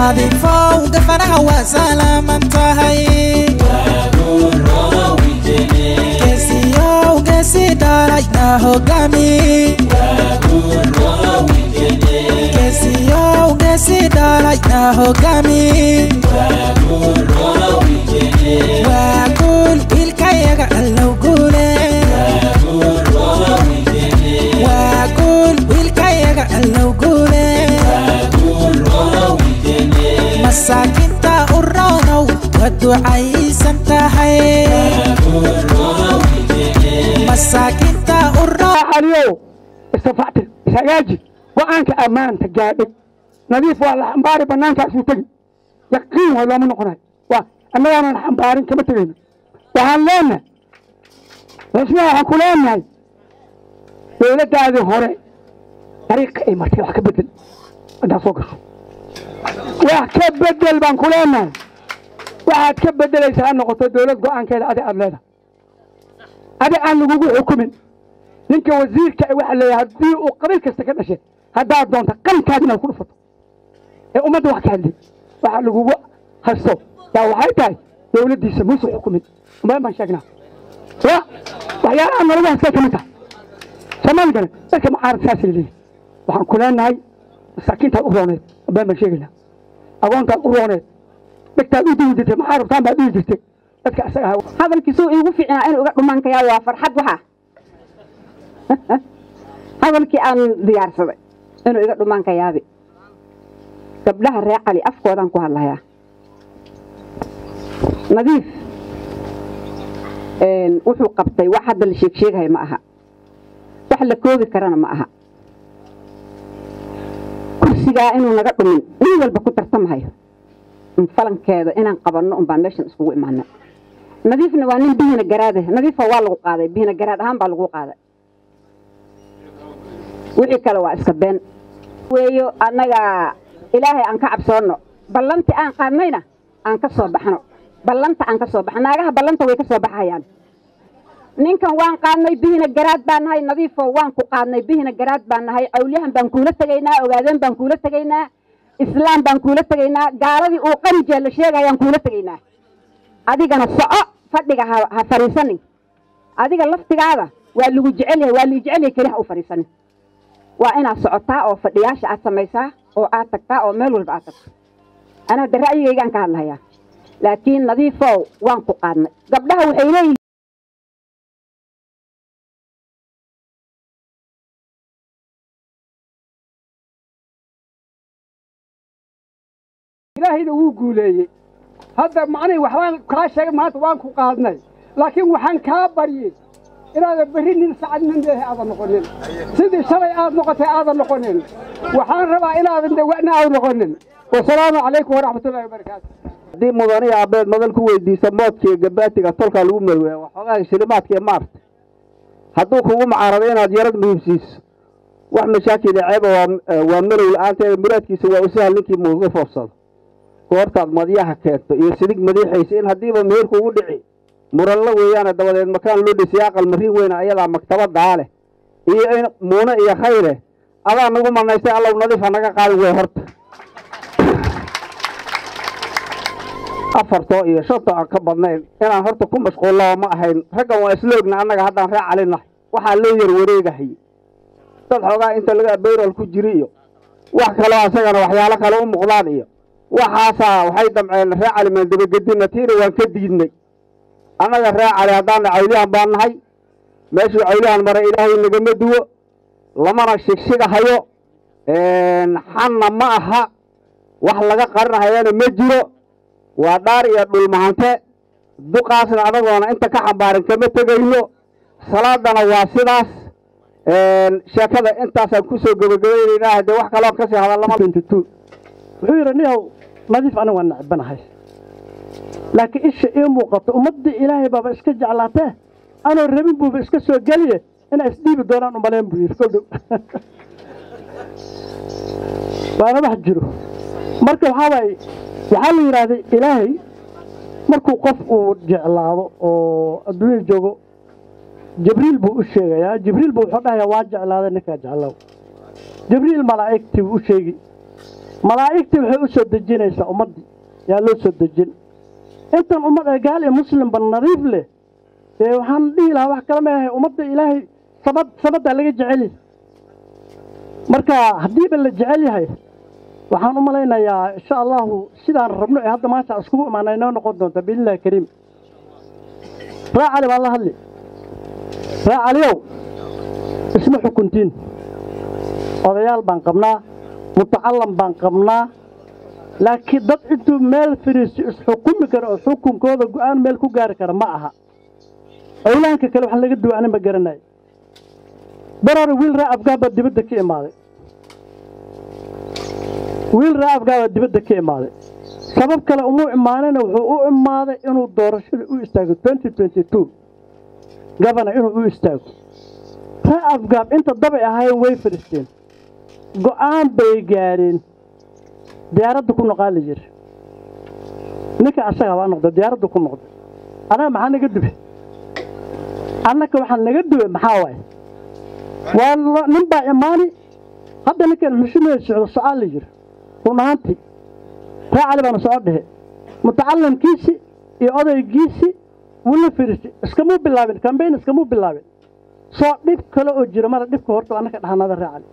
نادي فوق فانا وسلام انتهي كسيو كسي دارجنا هقامي كسيو كسي دارجنا هقامي وأقول بالكيا اللو قولي وأقول بالكيا اللو قولي مساكين تا أرانو ودعي سنتهي مساكين تا أرانو استفعت سياجي وأنك أمان تجابك نظيف والله مباري بنانك أسوتي يقين ولا من قرأ وأنا أنا مبارين كما تقول وهلنا اسمع كلنا ولد هذه هوري طريق أي مرتي وحكبدل أنا فوقش وحكبدل بان كلنا وحكبدل إنسان نقطة دولة قان كذا أدي أبلده أدي أن نقول حكومين ninka wasiirka waxa la yahay oo qabiilka ka dhashay hadaa doonta qalkaadina ku dhufato ee umada wax ka hadlay waxa lagu haysto yaa waxay tahay dawladdiisa muusoo xukumin ma sheegna waxyaalaha nolosha ka kamid ah Soomaaliga dadka mucaaradkaas leeyahay waxaan ku leenahay sakinta u rooneed ma sheegna agoonta u rooneed dadka u diiday mucaaradkan baa diiday dadka asaga hadalkiisu igu fiicnaa in uga dhumaanka waa farxad waxa hadalkii aan diyaarsaday inuu iga dhumaan ka yaabi gabdhaha reer cali afkoodan ku hadlayaa nadiif wuxuu qabtay wax hadda la sheegay ma aha wax la koobi karana ma aha kursiga inuu naga dhumin nin walba ku tartamayo falankeeda inaan qabanno baan meeshan iskugu imaanay nadiifna waa nin bihina garaade nadiifa waa lagu qaaday bihina garaad ahaan baa lagu qaaday wixii kale waa iska been weeyo anaga ilaahay aan ka cabsoono ballanti aan qaadnayna aan ka soo baxno ballanta aan ka soo baxno naagaha ballanta way ka soo baxayaan ninkan waan qaadnay bihina garaad baan nahay nadiifo waan ku qaadnay bihina garaad baan nahay awliyahan baan kuula tagaynaa ogaadeen baan kuula tagaynaa islaam baan kuula tagaynaa gaaladii uu qanjee la sheegayaan kuula tagaynaa adigana soco fadhiga ha fariisanin adiga laftigaada waa lagu jecel yahay waa la jecel yahay kaliya u fariisanin waa inaad socotaa oo fadhiyaasha aad samaysaa oo aad tagtaa oo meel walba aad tagto ana ra'yigaygaan ka hadlayaa laakiin nadiifow waan ku qaadnay gabdhaha waxay leeyihiin ilaahayda wuu guuleeyey hadda macnay waxbaan kaa sheegay maanta waan ku qaadnay laakiin waxaan kaa baryay inaad berrin saacad min leeyahay aad noqonin sidii shalay aad noqotay aad noqonin waxaan rabaa inaad dawacna aad noqonin wassalaamu calaykum waraxmatullaahi wabarakaatuh hadii mudaniya abeed madal ku weydiiso moodkii gabaatiga tolka lagu marweeyo waxoogaa shilimaadka maarta hadduu kugu macaarado inaad yarad muhiimsiiso wax mashaakil ceeb waa malow la'aanteeda muraadkiisa waa u sahal ninkii muuga foofsado goortaad madiyaha keento iyo sidig madiixaysa in haddiiba meherku ugu dhici muralla weeyaana dabadeed makaan loo dhisay aqal mariin weyna ayadaa maktabadaa leh iyo in muune iyo khayre adaa nagu manaystay allow nadiifa naga qaadin wey horta afartoo iyo shantoo aan ka badnayn inaan horta ku mashquullaba ma ahayn raggan waa isloogna annaga haddaan ree calinahay waxaa loo yar wareegahay dad xoogaa inta laga bayrol ku jiri iyo wax kaloo asagana waxyaalo kale u muuqdaan iyo waxaasaa waxay damceen ree cali maan dabagedinna tiina waan ka diidnay annaga ree cali haddaana cawliyahan baan nahay meeshuu cawliyahan maray ilaahay nagama duwo lamana shigshigahayo xanna ma aha wax laga qarinahayana ma jiro waa dhaar iyo dhulmahante duqaasna adagoona inta ka xambaarin kama tegayno salaadana waa sidaas sheekada intaasaan kusoo gabagabaynaynaa haddee wax kaloo kasii hadallama wuxuu yidhi niyow nadiif aniga waan nacbanahay laakiin isha ii muuqato ummaddii ilaahay baaba iska jeclaatee anoo rabin buuba iska soo geliye inay isdhiibi doonaan umalayn buu yidhi koldhow waana wax jiro marka waxaa waaye waxaa la yidhaahday ilaahay markuu qof uu jeclaado oo adduunyada joogo jibriil buu u sheegayaa jibriil buu wuxuu dhahayaa waa jeclaaday ninkaa jeclow jibriil malaa'igtii buu u sheegi malaa'igtii waxay u soo dejinaysaa ummaddii yaa loo soo dejin intan ummad ee gaal iyo muslimba nadiif leh ee waxaan dhihi lahaa wax kale ma ahay ummadda ilaahay sabaddaa laga jecel yahay marka haddiiba la jecel yahay waxaan u malaynayaa insha allahu sidaan rabno ee hadda maanta iskugu imaanay inoo noqon doonta biidnillahi kariim raacali baan la hadli raacaliyow isma xukuntiin odayaal baan qabnaa mutacallam baan qabnaa laakiin dad intuu meel firiisi isxukumi karo oo xukunkooda go'aan meel ku gaari kara ma aha awlaanka kale wax laga duwaanin ma garanayo barari wiil raa afgaaba dibadda ka imaaday sabab kale umuu imaanayna wuxuu u imaaday inuu doorashada u istaago 2022 gabana inuu u istaago raa afgaab inta dabay ahaayeen way fadhiisteen go'aan bay gaareen diyaaradda ku noqaa la yiri ninka asaga waa noqday diyaaradda ku noqday anaga maxaa naga dube annaka waxaa naga dube maxaa waaye waa nin baa imaani hadda ninkan xushumaya socdo su'aal la yiri run ahaantii raacali baana soo dhehe mutacallamkiisi iyo odaygiisi wula firiisi iskamuu bilaabin kambeyn iskamuu bilaabin soo dhib kale oo jira mara dhibka horta annaka dhahanada raacali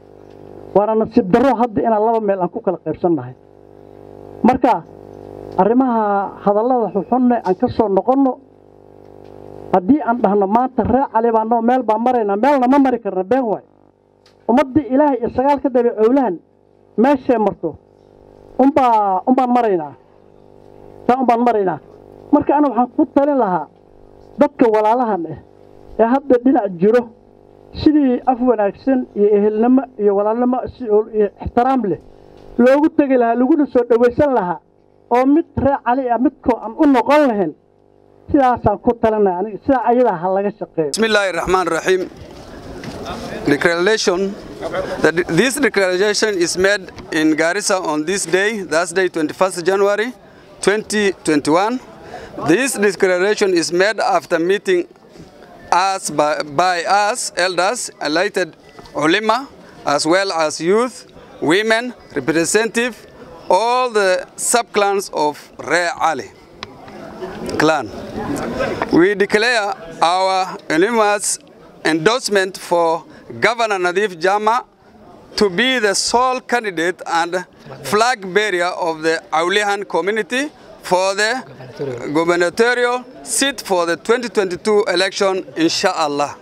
waana nasiib darro hadda inaan laba meel aan ku kala qaybsannahay marka arrimaha hadallada xuxunne aan ka soo noqonno haddii aan dhahno maanta raacali baanoo meel baan maraynaa meelna ma mari karna been waay ummaddii ilaahay iyo sagaal ka dabay cowlahan meeshay marto umbaan maraynaa marka ana waxaan ku talin lahaa dadka walaalahan ah ee hadda dhinac jiro sidii af wanaagsan iyo ehelnimo iyo walaalnimo iyo ixtiraam leh loogu tagi lahaa laguna soo dhawaysan lahaa oo mid raacali ah midkoo aan u noqon lahayn sidaasaan ku talinaya aniga sidaa ayadaa ha laga shaqeeyo bismillahir rahmanir rahim declaration this declaration is made in Garissa on this day, Thursday, 21st January 2021. This declaration is made after meeting us by us elders, elected ulama, as well as youth, women, representative, all the sub-clans of Ray Ali clan. We declare our unanimous endorsement for Governor Nadif Jama to be the sole candidate and flag bearer of the Aulihan community for the gubernatorial seat for the 2022 election, inshallah.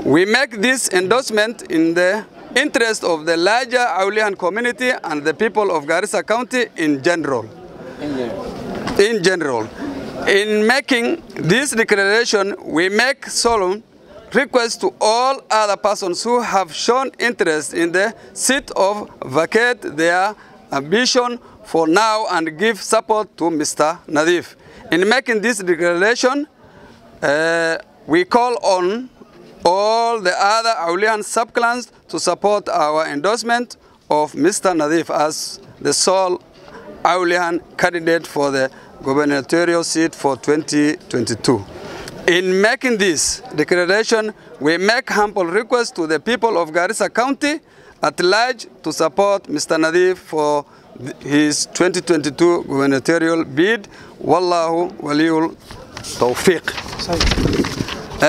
We make this endorsement in the interest of the larger Aulihan community and the people of Garissa County in general. In making this declaration, we make solemn request to all other persons who have shown interest in the seat of vacate their ambition for now and give support to Mr. Nadif. In making this declaration, we call on all the other Aulihan sub-clans to support our endorsement of Mr. Nadif as the sole Aulihan candidate for the gubernatorial seat for 2022. In making this declaration, we make humble request to the people of Garissa County at large to support Mr. Nadif for his 2022 gubernatorial bid. Wallahu waliyul tawfiq.